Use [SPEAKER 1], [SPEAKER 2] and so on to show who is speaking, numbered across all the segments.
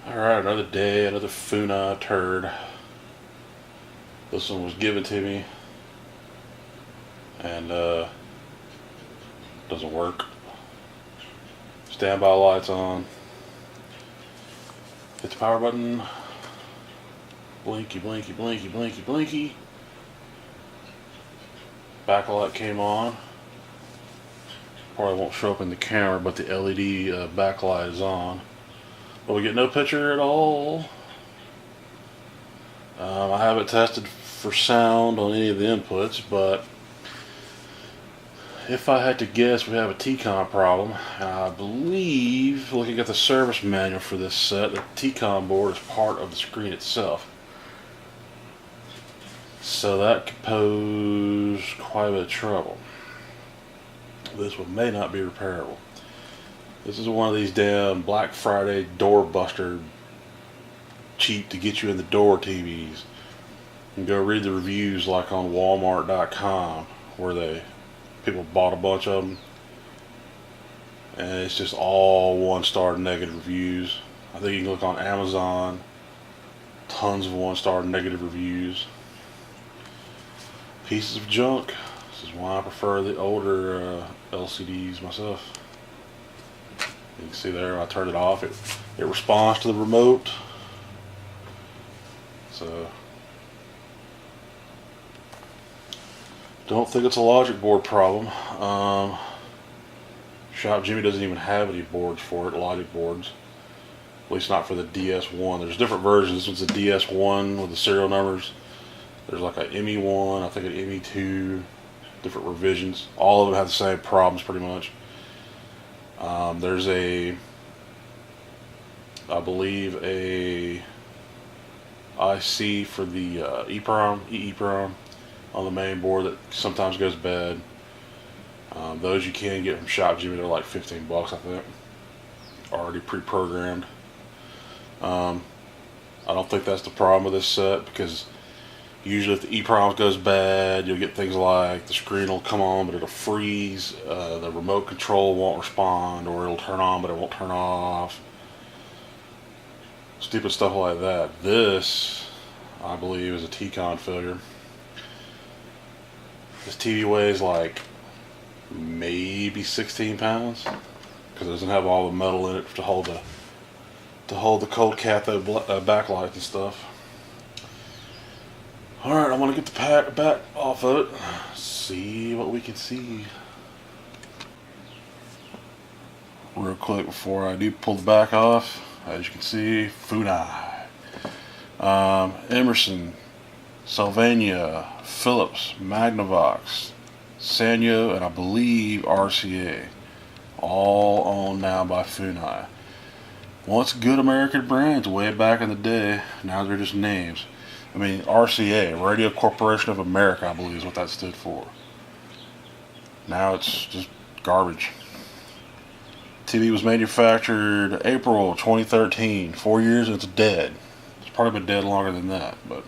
[SPEAKER 1] Alright, another day, another Funai turd. This one was given to me and doesn't work. Standby lights on. Hit the power button. Blinky, blinky, blinky, blinky, blinky. Backlight came on. Probably won't show up in the camera, but the LED backlight is on. But we get no picture at all. I haven't tested for sound on any of the inputs, but if I had to guess, we have a TCON problem. I believe, looking at the service manual for this set, the TCON board is part of the screen itself. So that could pose quite a bit of trouble. This one may not be repairable. This is one of these damn Black Friday door buster, cheap to get you in the door TVs. And go read the reviews like on Walmart.com where people bought a bunch of them, and it's just all 1-star negative reviews. I think you can look on Amazon, tons of 1-star negative reviews. Pieces of junk. This is why I prefer the older LCDs myself. You can see there, I turned it off, it responds to the remote. So don't think it's a logic board problem. Shop Jimmy doesn't even have any boards for it, logic boards. At least not for the DS1. There's different versions. This one's a DS1 with the serial numbers. There's like an ME1, I think an ME2, different revisions. All of them have the same problems pretty much. There's I believe a IC for the EEPROM on the main board that sometimes goes bad. Those you can get from Shop Jimmy. They're like $15, I think, already pre-programmed. I don't think that's the problem with this set, because usually if the EEPROM goes bad, you'll get things like the screen will come on but it'll freeze, the remote control won't respond, or it'll turn on but it won't turn off. Stupid stuff like that. This, I believe, is a TCON failure. This TV weighs like maybe 16 pounds because it doesn't have all the metal in it to hold the cold cathode backlights and stuff. Alright, I want to get the back off of it. See what we can see. Real quick before I do pull the back off. As you can see, Funai, Emerson, Sylvania, Philips, Magnavox, Sanyo, and I believe RCA. All owned now by Funai. Once good American brands way back in the day, now they're just names. I mean, RCA, Radio Corporation of America, I believe is what that stood for. Now it's just garbage. TV was manufactured April 2013. 4 years and it's dead. It's probably been dead longer than that, but.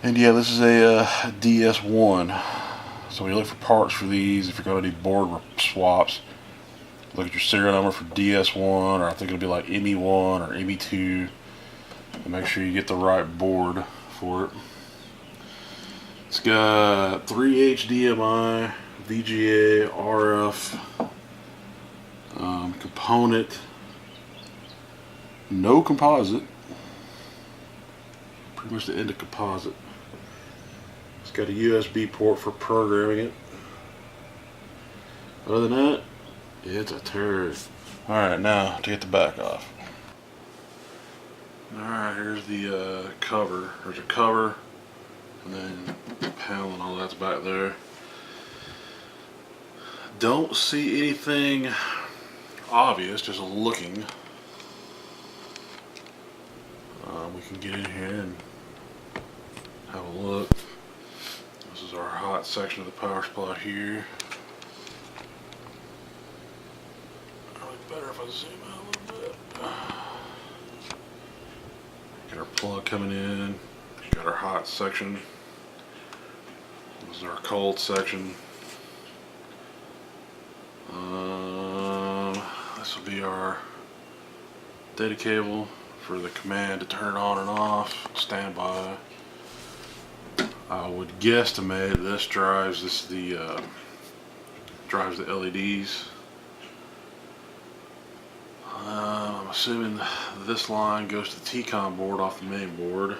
[SPEAKER 1] And yeah, this is a DS1. So when you look for parts for these, if you're going to do board swaps, look at your serial number for DS1, or I think it'll be like ME1 or ME2, and make sure you get the right board for it. It's got 3 HDMI, VGA, RF. Component, no composite, pretty much the end of composite. It's got a USB port for programming it. Other than that, it's a turd. Alright, now to get the back off. Alright, here's the cover. There's a cover, and then the panel and all that's back there. Don't see anything obvious, just looking. We can get in here and have a look. This is our hot section of the power supply here. Probably better if I zoom out a little bit. Get our plug coming in. Got our hot section. This is our cold section. This will be our data cable for the command to turn it on and off, standby. I would guesstimate this drives drives the LEDs. I'm assuming this line goes to the T-con board off the main board.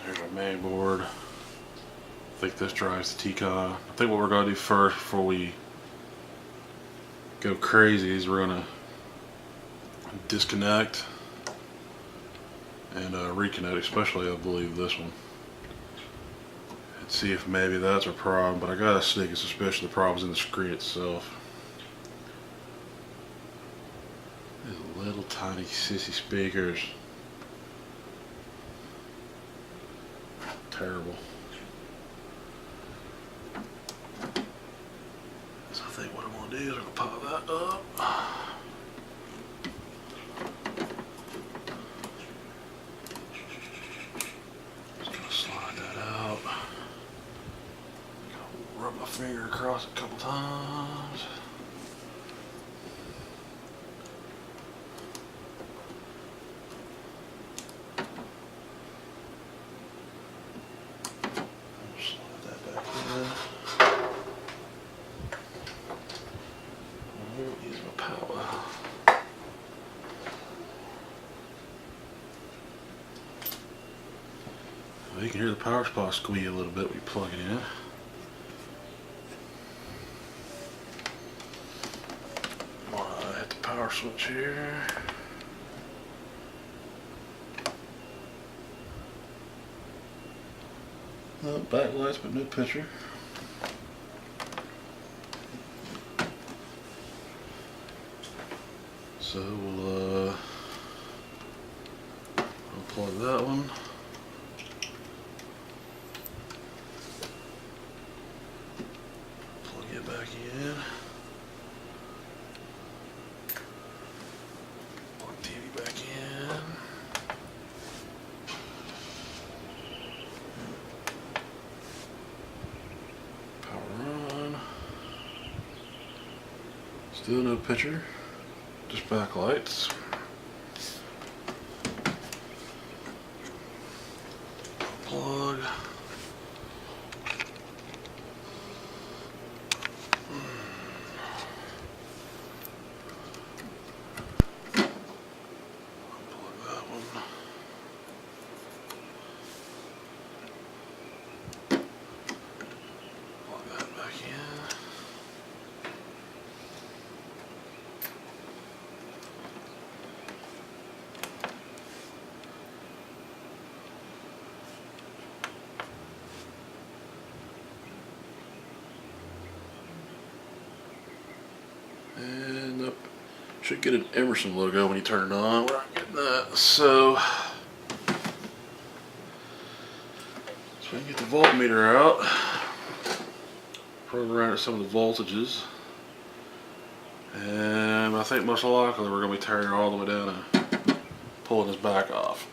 [SPEAKER 1] There's our main board. I think this drives the T-con. I think what we're going to do first before we go crazy is we're going to disconnect and reconnect, especially I believe this one, and see if maybe that's our problem. But I got a sneaking suspicion the problem's in the screen itself. These little tiny sissy speakers. Terrible. So I think what I'm going to do is I'm going to pop that up. Just going to slide that out. Rub my finger across it a couple times. Well, you can hear the power supply squeak a little bit when you plug it in. Hit the power switch here. No backlights, but no picture. So we'll unplug that one. Plug it back in. Plug TV back in. Power on. Still no picture. Just backlights. Plug. Plug that one. Plug that back in. And up, should get an Emerson logo when you turn it on. We're not getting that, so we can get the voltmeter out, probe around at some of the voltages, and I think most likely we're going to be tearing it all the way down and pulling this back off.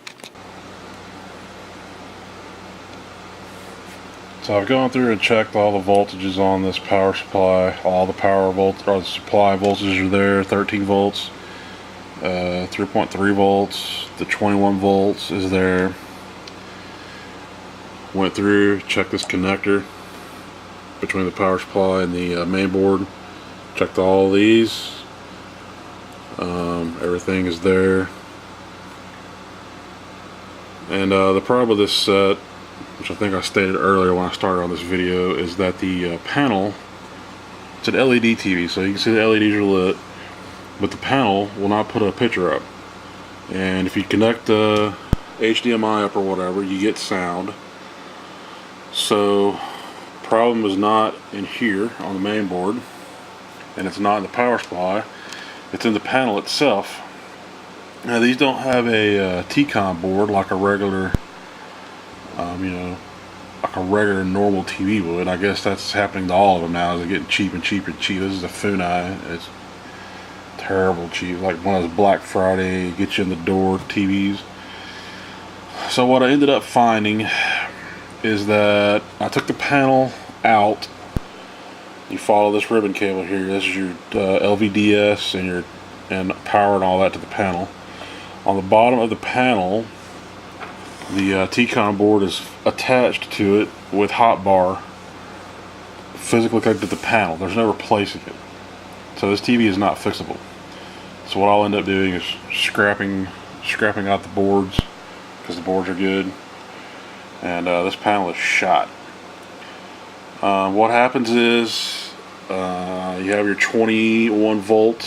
[SPEAKER 1] So I've gone through and checked all the voltages on this power supply. All the the supply voltages are there. 13 volts, 3.3 volts, the 21 volts is there. Went through, checked this connector between the power supply and the main board. Checked all these. Everything is there. And the problem with this set, which I think I stated earlier when I started on this video, is that the panel, it's an LED TV, so you can see the LEDs are lit, but the panel will not put a picture up. And if you connect the HDMI up or whatever, you get sound. So problem is not in here on the main board, and it's not in the power supply, it's in the panel itself. Now these don't have a T-con board like a regular like a regular normal TV would. I guess that's happening to all of them now. They're getting cheap and cheaper and cheap. This is a Funai. It's terrible cheap. Like one of those Black Friday get you in the door TVs. So what I ended up finding is that I took the panel out you follow this ribbon cable here. This is your LVDS and power and all that to the panel. On the bottom of the panel, the T-con board is attached to it with hot bar, physically connected to the panel. There's no replacing it. So this TV is not fixable. So what I'll end up doing is scrapping out the boards, because the boards are good, and this panel is shot. What happens is you have your 21 volt,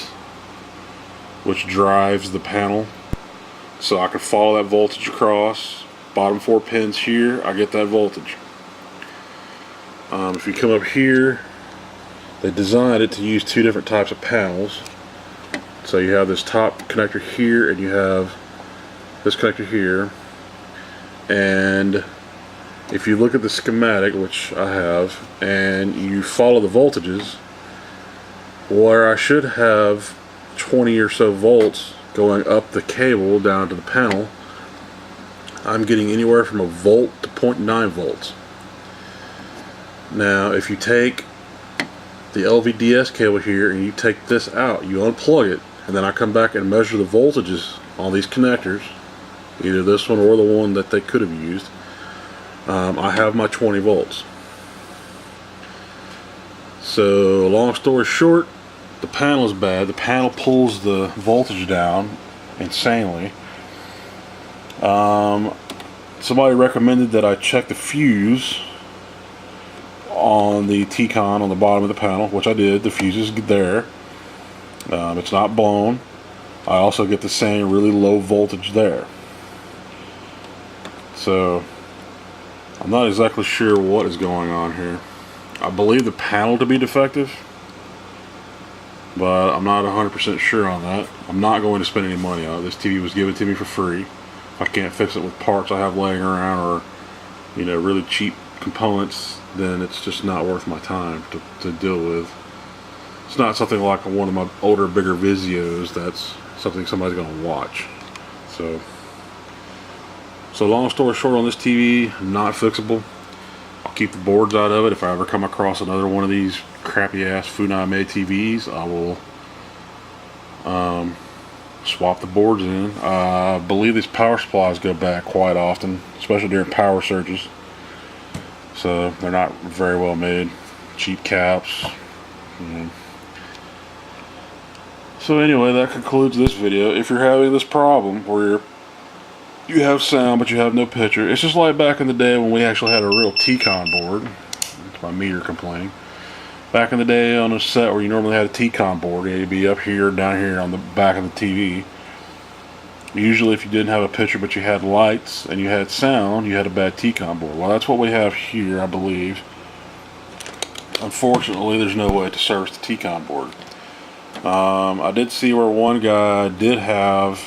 [SPEAKER 1] which drives the panel. So I can follow that voltage across. Bottom 4 pins here, I get that voltage. If you come up here, they designed it to use 2 different types of panels. So you have this top connector here, and you have this connector here. And if you look at the schematic, which I have, and you follow the voltages, where I should have 20 or so volts going up the cable down to the panel, I'm getting anywhere from a volt to 0.9 volts. Now if you take the LVDS cable here and you take this out, you unplug it, and then I come back and measure the voltages on these connectors, either this one or the one that they could have used, I have my 20 volts. So long story short, the panel is bad. The panel pulls the voltage down insanely. Somebody recommended that I check the fuse on the T-con on the bottom of the panel, which I did. The fuse is there. It's not blown. I also get the same really low voltage there. So I'm not exactly sure what is going on here. I believe the panel to be defective, but I'm not 100% sure on that. I'm not going to spend any money on it. This TV was given to me for free. If I can't fix it with parts I have laying around, or really cheap components, then it's just not worth my time to deal with. It's not something like one of my older, bigger Visios that's something somebody's going to watch. So long story short on this TV, not fixable. I'll keep the boards out of it. If I ever come across another one of these crappy ass Funai made TVs, I will swap the boards in. I believe these power supplies go bad quite often, especially during power surges. So they're not very well made. Cheap caps. So anyway, that concludes this video. If you're having this problem where you have sound but you have no picture, it's just like back in the day when we actually had a real T-con board. It's my meter complaining. Back in the day on a set where you normally had a T-con board, it'd be up here, down here on the back of the TV. Usually if you didn't have a picture but you had lights and you had sound, you had a bad T-con board. Well, that's what we have here, I believe. Unfortunately, there's no way to service the T-con board. I did see where one guy did have,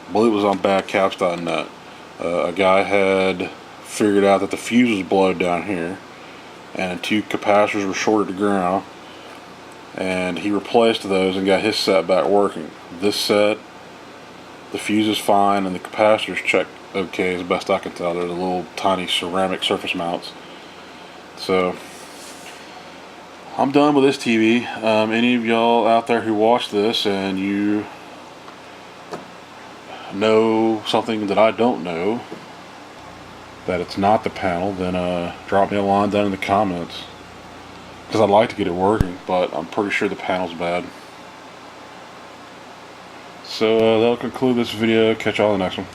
[SPEAKER 1] I believe it was on badcaps.net, a guy had figured out that the fuse was blowed down here and 2 capacitors were shorted to ground, and he replaced those and got his set back working. This set, the fuse is fine and the capacitors check okay as best I can tell. They're the little tiny ceramic surface mounts. So I'm done with this TV. Any of y'all out there who watch this and you know something that I don't know, that it's not the panel, then drop me a line down in the comments, because I'd like to get it working, but I'm pretty sure the panel's bad. So that'll conclude this video. Catch y'all in the next one.